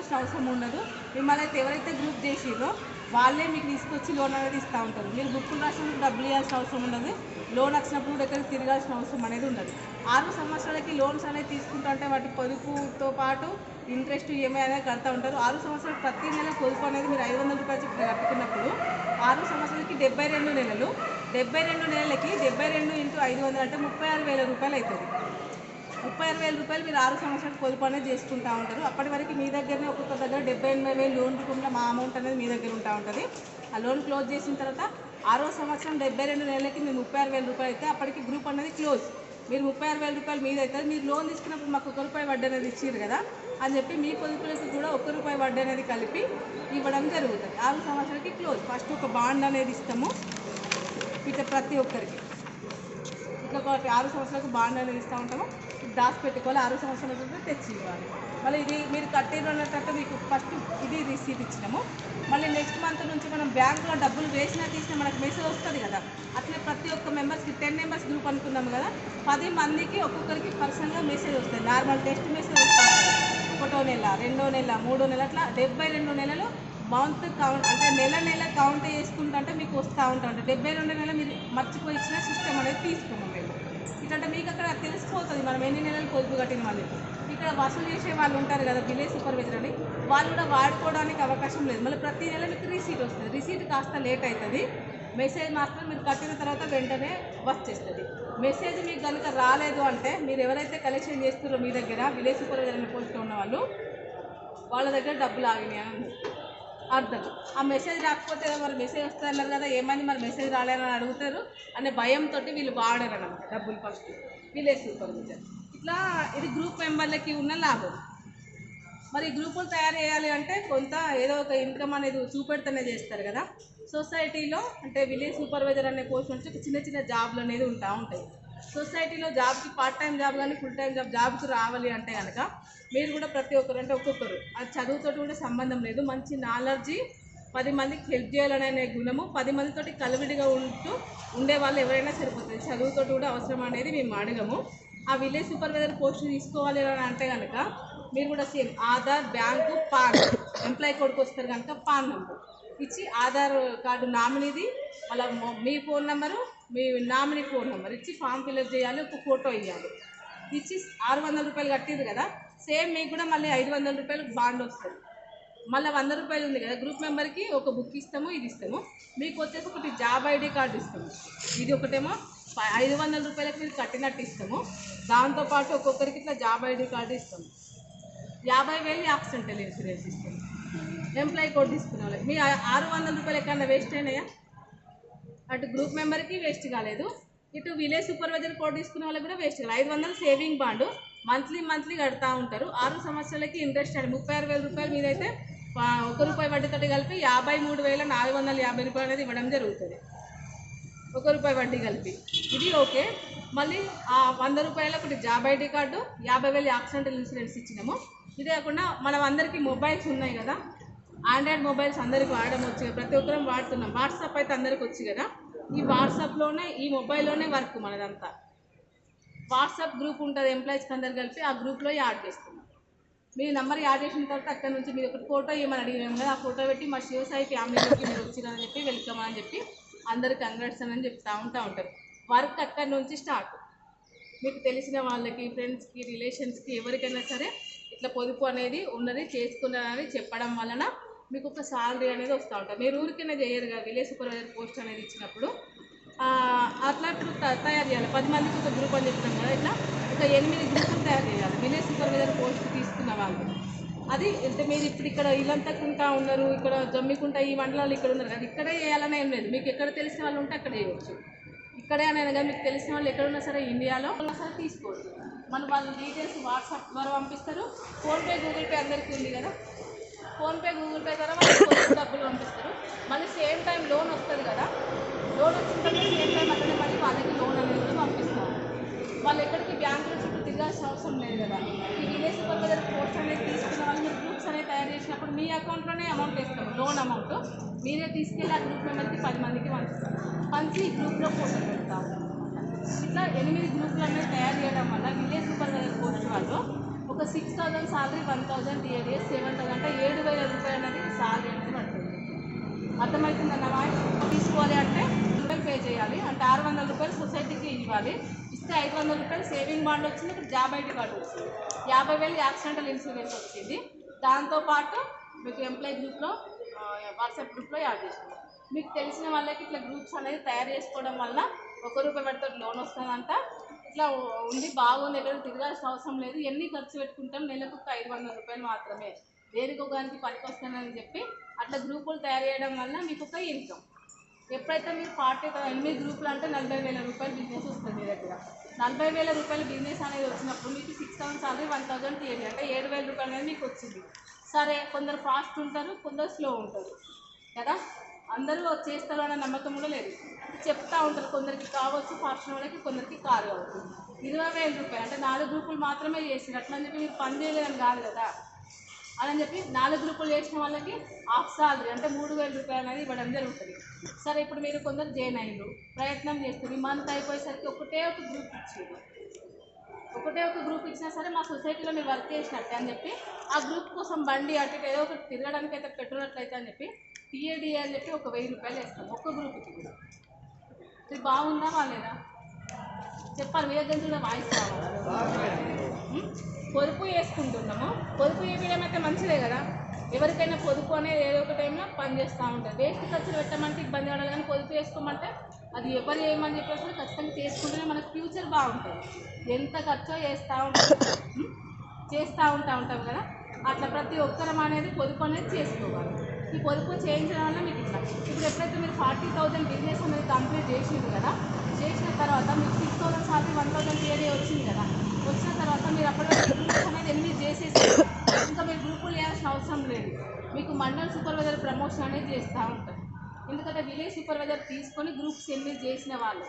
ఇవ్వాల్సిన అవసరం ఉండదు. మిమ్మల్ని అయితే ఎవరైతే గ్రూప్ చేసిరో వాళ్ళే మీకు తీసుకొచ్చి లోన్ అనేది ఇస్తూ ఉంటారు. మీరు బుక్కులు రాసినప్పుడు డబ్బులు ఇవ్వాల్సిన అవసరం ఉండదు. లోన్ వచ్చినప్పుడు కూడా ఎక్కడికి తిరగాల్సిన అవసరం అనేది ఉండదు. 6 సంవత్సరాలకి లోన్స్ అనేది తీసుకుంటూ అంటే వాటి పొదుపుతో పాటు ఇంట్రెస్ట్ ఈఎంఐ అనేది కడతా ఉంటారు. 6 సంవత్సరాలు ప్రతి నెల పొదుపు అనేది మీరు 500 రూపాయలు చొప్పున కట్టుకున్నప్పుడు 6 సంవత్సరాలకి 72 నెలలు, 72 నెలలకి 72 × 500 అంటే 36,000 రూపాయలు అవుతుంది. 36,000 రూపాయలు మీరు 6 సంవత్సరాలకు పొదుపు అనేది చేసుకుంటూ ఉంటారు. అప్పటి వరకు మీ దగ్గరనే ఒక్కొక్క దగ్గర 78,000 లోన్ రూపంలో మా అమౌంట్ అనేది మీ దగ్గర ఉంటా ఉంటుంది. ఆ లోన్ క్లోజ్ చేసిన తర్వాత 6వ సంవత్సరం 72 నెలలకి మీరు 36,000 రూపాయలు అయితే అప్పటికి గ్రూప్ అనేది క్లోజ్. మీరు 36,000 రూపాయలు మీద అవుతుంది. మీరు లోన్ తీసుకున్నప్పుడు మాకు ₹1 వడ్డీ అనేది ఇచ్చారు కదా అని చెప్పి మీ పొదుపులకు కూడా ₹1 వడ్డీ అనేది కలిపి ఇవ్వడం జరుగుతుంది. 6 సంవత్సరాలకి క్లోజ్. ఫస్ట్ ఒక బాండ్ అనేది ఇస్తాము ఇట్లా ప్రతి ఒక్కరికి ఇట్లా ఒక 6 సంవత్సరాలకు బాండ్ అనేది ఇస్తూ ఉంటాము. దాచి పెట్టుకోవాలి. 6 సంవత్సరాల తెచ్చి ఇవ్వాలి. మళ్ళీ ఇది మీరు కట్టిన అన్నట్టు మీకు ఫస్ట్ ఇది రిసీట్ ఇచ్చినాము. మళ్ళీ నెక్స్ట్ మంత్ నుంచి మనం బ్యాంకులో డబ్బులు వేసినా తీసినా మనకు మెసేజ్ వస్తుంది కదా. అట్లే ప్రతి ఒక్క మెంబర్స్కి 10 మెంబర్స్ గ్రూప్ అనుకున్నాము కదా, 10 మందికి ఒక్కొక్కరికి పర్సనల్గా మెసేజ్ వస్తుంది. నార్మల్ టెక్స్ట్ మెసేజ్ వస్తుంది. 1వ నెల, 2వ నెల, 3వ నెల అట్లా 72 నెలలు మంత్ కౌంట్ అంటే నెల కౌంట్ చేసుకుంటా అంటే మీకు వస్తూ ఉంటా ఉంటుంది. 72 నెలలు మీరు మర్చిపోయి ఇచ్చిన సిస్టమ్ అనేది తీసుకున్నాం మేము. ఇట్లా మీకు అక్కడ తెలిసిపోతుంది మనం ఎన్ని నెలలు పొదుపు కట్టిన వాళ్ళు. ఇక్కడ వసూలు చేసే వాళ్ళు ఉంటారు కదా విలేజ్ సూపర్వైజర్ అని, వాళ్ళు కూడా వాడుకోవడానికి అవకాశం లేదు. మళ్ళీ ప్రతి నెల మీకు రిసీట్ వస్తుంది. రిసీట్ కాస్త లేట్ అవుతుంది. మెసేజ్ మాత్రం మీరు కట్టిన తర్వాత వెంటనే వచ్చేస్తుంది. మెసేజ్ మీకు కనుక రాలేదు అంటే మీరు ఎవరైతే కలెక్షన్ చేస్తున్నారో మీ దగ్గర విలేజ్ సూపర్వైజర్ అనే పోస్ట్లో ఉన్న వాళ్ళ దగ్గర డబ్బులు ఆగినాయి అని అర్థం. ఆ మెసేజ్ రాకపోతే మరి మెసేజ్ వస్తున్నారు కదా ఏమైంది మరి మెసేజ్ రాలేదని అడుగుతారు అనే భయంతో వీళ్ళు వాడరు అన్నమాట డబ్బులు ఫస్ట్ విలేజ్ సూపర్వైజర్. ఇట్లా ఇది గ్రూప్ మెంబర్లకి ఉన్న లాభం. మరి గ్రూపులు తయారు చేయాలి అంటే కొంత ఏదో ఒక ఇన్కమ్ అనేది చూపెడితేనే చేస్తారు కదా. సొసైటీలో అంటే విలేజ్ సూపర్వైజర్ అనే పోస్ట్ నుంచి చిన్న జాబ్లు అనేది ఉంటాయి. సొసైటీలో జాబ్కి పార్ట్ టైం జాబ్ కానీ ఫుల్ టైం జాబ్కి రావాలి అంటే కనుక మీరు కూడా ప్రతి ఒక్కరు అంటే ఒక్కొక్కరు అది చదువుతో కూడా సంబంధం లేదు. మంచి నాలెడ్జీ, 10 మందికి హెల్ప్ చేయాలనే గుణము, 10 మందితోటి కలివిడిగా ఉండే వాళ్ళు ఎవరైనా సరిపోతుంది. చదువుతో కూడా అవసరం అనేది మేము అడగము. ఆ విలేజ్ సూపర్వైజర్ పోస్ట్ తీసుకోవాలి అని అంటే కనుక మీరు కూడా same Aadhaar, bank, PAN, employee కోడ్కి వస్తారు కనుక పాన్ నెంబర్ ఇచ్చి ఆధార్ కార్డు నామినీది, మళ్ళీ మీ ఫోన్ నెంబరు, మీ నామినీ ఫోన్ నెంబర్ ఇచ్చి ఫామ్ ఫిల్అప్ చేయాలి. ఒక ఫోటో ఇవ్వాలి. ఇచ్చి 600 రూపాయలు కట్టింది కదా సేమ్ మీకు కూడా మళ్ళీ 500 రూపాయలు బాండ్ వస్తుంది. మళ్ళీ 100 రూపాయలు ఉంది కదా గ్రూప్ మెంబర్కి ఒక బుక్ ఇస్తాము. ఇది ఇస్తాము. మీకు వచ్చేసి ఒకటి జాబ్ ఐడి కార్డు ఇస్తాము. ఇది ఒకటేమో 500 రూపాయలకు మీరు కట్టినట్టు ఇస్తాము. దాంతోపాటు ఒక్కొక్కరికి ఇట్లా జాబ్ ఐడి కార్డు ఇస్తాము. 50,000 యాక్సిడెంటల్ ఇన్సూరెన్స్ ఇస్తాము. ఎంప్లాయీ కోడ్ తీసుకునే వాళ్ళకి మీ 600 రూపాయలు ఎక్కడన్నా వేస్ట్ అయినాయా? అటు గ్రూప్ మెంబర్కి వేస్ట్ కాలేదు, ఇటు విలేజ్ సూపర్వైజర్ కోడ్ తీసుకునే వాళ్ళకి కూడా వేస్ట్ కాలేదు. 500 సేవింగ్ బాండు మంత్లీ కడతా ఉంటారు. 6 సంవత్సరాలకి ఇంట్రెస్ట్ అండి 36,000 రూపాయలు మీదైతే ₹1 వడ్డీతో కలిపి 53,450 రూపాయలు అనేది ఇవ్వడం జరుగుతుంది. ₹1 వడ్డీ కలిపి ఇది ఓకే. మళ్ళీ 100 రూపాయలు ఒకటి job ID card, 50,000 accidental insurance ఇచ్చినాము. ఇదే కాకుండా మనం అందరికీ మొబైల్స్ ఉన్నాయి కదా, ఆండ్రాయిడ్ మొబైల్స్ అందరికి వాడడం వచ్చు, ప్రతి ఒక్కరం వాడుతున్నాం. వాట్సాప్ అయితే అందరికి వచ్చు కదా. ఈ వాట్సాప్లోనే ఈ మొబైల్లోనే వర్క్ మనదంతా. వాట్సాప్ గ్రూప్ ఉంటుంది ఎంప్లాయీస్కి అందరు కలిపి, ఆ గ్రూప్లో యాడ్ చేస్తున్నాం. మీ నెంబర్ యాడ్ చేసిన తర్వాత అక్కడ నుంచి మీరు ఒకటి ఫోటో ఇవ్వమని అడిగినాము కదా, ఆ ఫోటో పెట్టి మా శివసాయి ఫ్యామిలీలోకి మీరు వచ్చినారని చెప్పి వెల్కమ్ అని చెప్పి అందరికి కంగ్రాట్స్ అని చెప్తూ ఉంటారు. వర్క్ అక్కడి నుంచి స్టార్ట్. మీకు తెలిసిన వాళ్ళకి, ఫ్రెండ్స్కి, రిలేషన్స్కి ఎవరికైనా సరే ఇట్లా పొదుపు అనేది ఉన్నది చేసుకున్నారని చెప్పడం వలన మీకు ఒక సాలరీ అనేది వస్తూ ఉంటుంది. మీరు ఊరికైనా చేయరు కదా విలేజ్ సూపర్వైజర్ పోస్ట్ అనేది ఇచ్చినప్పుడు అట్లా తయారు చేయాలి. 10 మందికి ఒక గ్రూప్ అని చెప్తాం కదా, ఇట్లా ఒక 8 గ్రూపులు తయారు చేయాలి విలేజ్ సూపర్వైజర్ పోస్ట్ తీసుకున్న వాళ్ళు. అది అంటే మీరు ఇప్పుడు ఇక్కడ ఇల్లంతకుంటా ఉన్నారు, ఇక్కడ జమ్మికుంటా ఈ మండలాలు ఇక్కడ ఉన్నారు కదా, ఇక్కడే చేయాలని ఏం లేదు. మీకు ఎక్కడ తెలిసిన వాళ్ళు ఉంటే అక్కడ చేయవచ్చు. ఇక్కడే అనేది కదా మీకు తెలిసిన వాళ్ళు ఎక్కడున్నా సరే ఇండియాలో సరే తీసుకోవచ్చు. మనం వాళ్ళ డీటెయిల్స్ వాట్సాప్ ద్వారా పంపిస్తారు. ఫోన్పే, గూగుల్ పే అందరికీ ఉంది కదా, ఫోన్పే, గూగుల్ పే ద్వారా వాళ్ళు డబ్బులు పంపిస్తారు. మళ్ళీ సేమ్ టైం లోన్ వస్తుంది కదా, లోన్ వచ్చిన తర్వాత సేమ్ టైం అట్లనే మళ్ళీ వాళ్ళకి లోన్ అనేది కూడా పంపిస్తారు. వాళ్ళు ఎక్కడికి బ్యాంకులో చుట్టూ తిరగాల్సిన అవసరం లేదు కదా. ఈ విలేజ్ సూపర్వైజర్ పోస్ట్ అనేది తీసుకున్న వాళ్ళు మీరు గ్రూప్స్ అనేది తయారు చేసినప్పుడు మీ అకౌంట్లోనే అమౌంట్ వేస్తాము. లోన్ అమౌంట్ మీరే తీసుకెళ్ళి ఆ గ్రూప్ మెంబర్కి 10 మందికి పంచి ఈ గ్రూప్లో ఫోటో పెడతాము. ఇట్లా 8 గ్రూపులు అనేది తయారు చేయడం వల్ల విలేజ్ సూపర్వైజర్ పోస్ట్ వాళ్ళు ఒక 6,000 సాలరీ, 1,000 టీఆర్ఎస్, 7,000 అంటే అర్థమవుతుందన్న తీసుకోవాలి అంటే రూపాయలు పే చేయాలి, అంటే 600 రూపాయలు సొసైటీకి ఇవ్వాలి. ఇస్తే 500 రూపాయలు సేవింగ్ బాండ్ వచ్చింది, ఇప్పుడు జాబ్ ఐడి కార్డు వచ్చింది, 50,000 యాక్సిడెంటల్ ఇన్సూరెన్స్ వచ్చింది. దాంతోపాటు మీకు ఎంప్లాయీ గ్రూప్లో వాట్సాప్ గ్రూప్లో యాడ్ చేసినాం. మీకు తెలిసిన వాళ్ళకి ఇట్లా గ్రూప్స్ అనేది తయారు చేసుకోవడం వల్ల ₹1 పెడితే లోన్ వస్తుందంట. ఇట్లా ఉంది, బాగుంది, ఎక్కడ తిరగాల్సిన అవసరం లేదు, ఎన్ని ఖర్చు పెట్టుకుంటాం, నెలకు 500 రూపాయలు మాత్రమే, దేనికి ఒకదానికి పనికి వస్తుందని చెప్పి అట్లా గ్రూపులు తయారు చేయడం వల్ల మీకు ఒక ఇన్కమ్. ఎప్పుడైతే మీరు 8 గ్రూపులు అంటే 40,000 రూపాయలు బిజినెస్ వస్తుంది మీ దగ్గర. 40,000 రూపాయల బిజినెస్ అనేది వచ్చినప్పుడు మీకు 6,000 సాలరీ 1,000 తీయండి, అంటే 7,000 రూపాయలు అనేది మీకు వచ్చింది. సరే, కొందరు ఫాస్ట్ ఉంటారు, కొందరు స్లో ఉంటారు కదా, అందరూ చేస్తారు అనే నమ్మకం కూడా లేదు, చెప్తా ఉంటారు. కొందరికి కావచ్చు ఫాస్ట్ వాళ్ళకి, కొందరికి కారు కావచ్చు. 20,000 రూపాయలు అంటే 4 గ్రూపులు మాత్రమే చేసినారు, అట్లా అని చెప్పి మీరు పని చేయలేదని కాదు కదా. అని చెప్పి 4 గ్రూపులు చేసిన వాళ్ళకి హాఫ్ సాలరీ అంటే 3,000 రూపాయలు అనేది ఇవ్వడం జరుగుతుంది. సరే, ఇప్పుడు మీరు కొందరు జాయిన్ అయ్యారు, ప్రయత్నం చేస్తుంది, మంత్ అయిపోయేసరికి ఒకటే ఒక గ్రూప్ ఇచ్చారు. ఒకటే ఒక గ్రూప్ ఇచ్చినా సరే మా సొసైటీలో మీరు వర్క్ చేసినట్టే అని చెప్పి ఆ గ్రూప్ కోసం బండి అటు ఏదో ఒకటి తిరగడానికి అయితే పెట్టుకున్నట్లయితే అని చెప్పి టీఏడి అని చెప్పి ఒక 1,000 రూపాయలు వేస్తాం ఒక్క గ్రూప్కి కూడా. ఇది బాగుందా బాగాలేదా చెప్పాలి, మీ దగ్గర కూడా వాయిస్ కావాలి. పొదుపు వేసుకుంటున్నాము, పొదుపు వేయడం అయితే మంచిదే కదా. ఎవరికైనా పొదుపు అనేది ఏదో ఒక టైంలో పనిచేస్తూ ఉంటుంది. వేస్ట్ ఖర్చులు పెట్టమంటే ఇబ్బంది పడాలి, కానీ పొదుపు వేసుకోమంటే అది ఎవరు చేయమని చెప్పేసి ఖచ్చితంగా చేసుకుంటేనే మనకు ఫ్యూచర్ బాగుంటుంది. ఎంత ఖర్చో చేస్తూ ఉంటాం కదా, అట్లా ప్రతి ఒక్కరం అనేది పొదుపు అనేది చేసుకోవాలి. ఈ పొదుపు చేయించడం వల్ల మీకు ఇట్లా ఇప్పుడు ఎప్పుడైతే మీరు 40,000 బిజినెస్ అనేది కంప్లీట్ చేసింది కదా, చేసిన తర్వాత మీకు 6,000 సాలరీ 1,000 టీఏడీ వచ్చింది కదా, వచ్చిన తర్వాత మీరు అప్పటిలో గ్రూప్స్ అనేది 8 చేసేసి ఇంకా మీరు గ్రూపులు చేయాల్సిన అవసరం లేదు. మీకు మండల్ సూపర్వైజర్ ప్రమోషన్ అనేది చేస్తూ ఉంటారు, ఎందుకంటే విలేజ్ సూపర్వైజర్ తీసుకొని గ్రూప్స్ 8 చేసిన వాళ్ళు